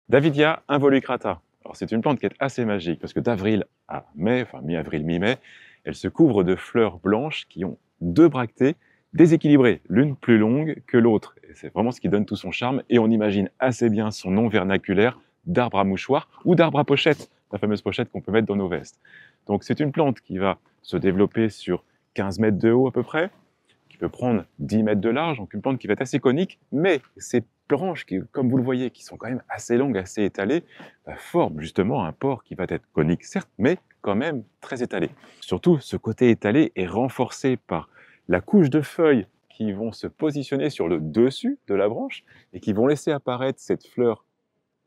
Davidia involucrata. Alors c'est une plante qui est assez magique parce que d'avril à mai, enfin mi-avril, mi-mai, elle se couvre de fleurs blanches qui ont deux bractées déséquilibrées, l'une plus longue que l'autre. Et c'est vraiment ce qui donne tout son charme et on imagine assez bien son nom vernaculaire d'arbre à mouchoir ou d'arbre à pochette, la fameuse pochette qu'on peut mettre dans nos vestes. Donc c'est une plante qui va se développer sur 15 mètres de haut à peu près, qui peut prendre 10 mètres de large, donc une plante qui va être assez conique, mais ces branches, qui, comme vous le voyez, qui sont quand même assez longues, assez étalées, forment justement un port qui va être conique, certes, mais quand même très étalé. Surtout, ce côté étalé est renforcé par la couche de feuilles qui vont se positionner sur le dessus de la branche et qui vont laisser apparaître cette fleur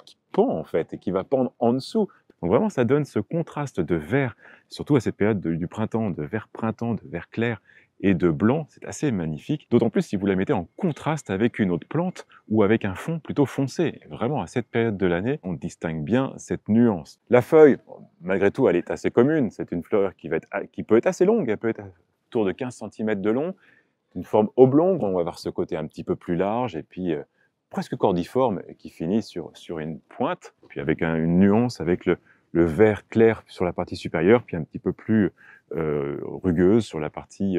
qui pend en fait et qui va pendre en dessous. Donc vraiment, ça donne ce contraste de vert, surtout à cette période du printemps, de vert clair et de blanc, c'est assez magnifique. D'autant plus si vous la mettez en contraste avec une autre plante ou avec un fond plutôt foncé. Vraiment, à cette période de l'année, on distingue bien cette nuance. La feuille, malgré tout, elle est assez commune. C'est une fleur qui peut être assez longue, elle peut être autour de 15 cm de long, une forme oblongue, on va avoir ce côté un petit peu plus large et puis presque cordiforme qui finit sur une pointe, puis avec une nuance avec le vert clair sur la partie supérieure, puis un petit peu plus rugueuse sur la partie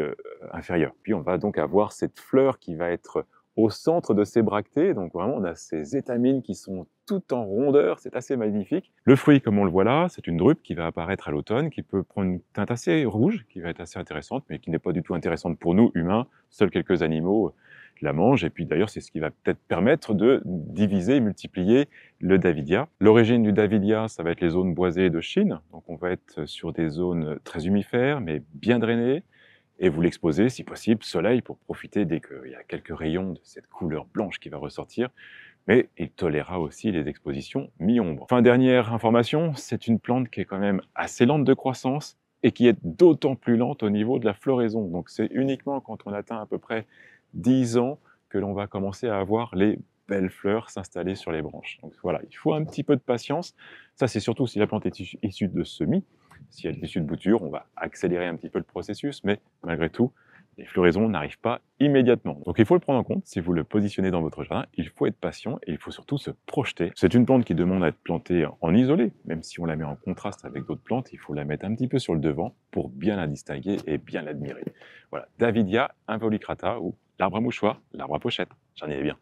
inférieure. Puis on va donc avoir cette fleur qui va être au centre de ces bractées, donc vraiment on a ces étamines qui sont toutes en rondeur, c'est assez magnifique. Le fruit, comme on le voit là, c'est une drupe qui va apparaître à l'automne, qui peut prendre une teinte assez rouge, qui va être assez intéressante, mais qui n'est pas du tout intéressante pour nous, humains. Seuls quelques animaux la mangent, et puis d'ailleurs c'est ce qui va peut-être permettre de diviser et multiplier le Davidia. L'origine du Davidia, ça va être les zones boisées de Chine, donc on va être sur des zones très humifères, mais bien drainées, et vous l'exposez, si possible, soleil, pour profiter dès qu'il y a quelques rayons de cette couleur blanche qui va ressortir, mais il tolérera aussi les expositions mi-ombre. Enfin, dernière information, c'est une plante qui est quand même assez lente de croissance et qui est d'autant plus lente au niveau de la floraison. Donc c'est uniquement quand on atteint à peu près 10 ans que l'on va commencer à avoir les belles fleurs s'installer sur les branches. Donc voilà, il faut un petit peu de patience. Ça, c'est surtout si la plante est issue de semis. Si elle est issue de bouture, on va accélérer un petit peu le processus, mais malgré tout, les floraisons n'arrivent pas immédiatement. Donc il faut le prendre en compte si vous le positionnez dans votre jardin. Il faut être patient et il faut surtout se projeter. C'est une plante qui demande à être plantée en isolé. Même si on la met en contraste avec d'autres plantes, il faut la mettre un petit peu sur le devant pour bien la distinguer et bien l'admirer. Voilà, Davidia involucrata ou l'arbre à mouchoir, l'arbre à pochette. J'en ai bien.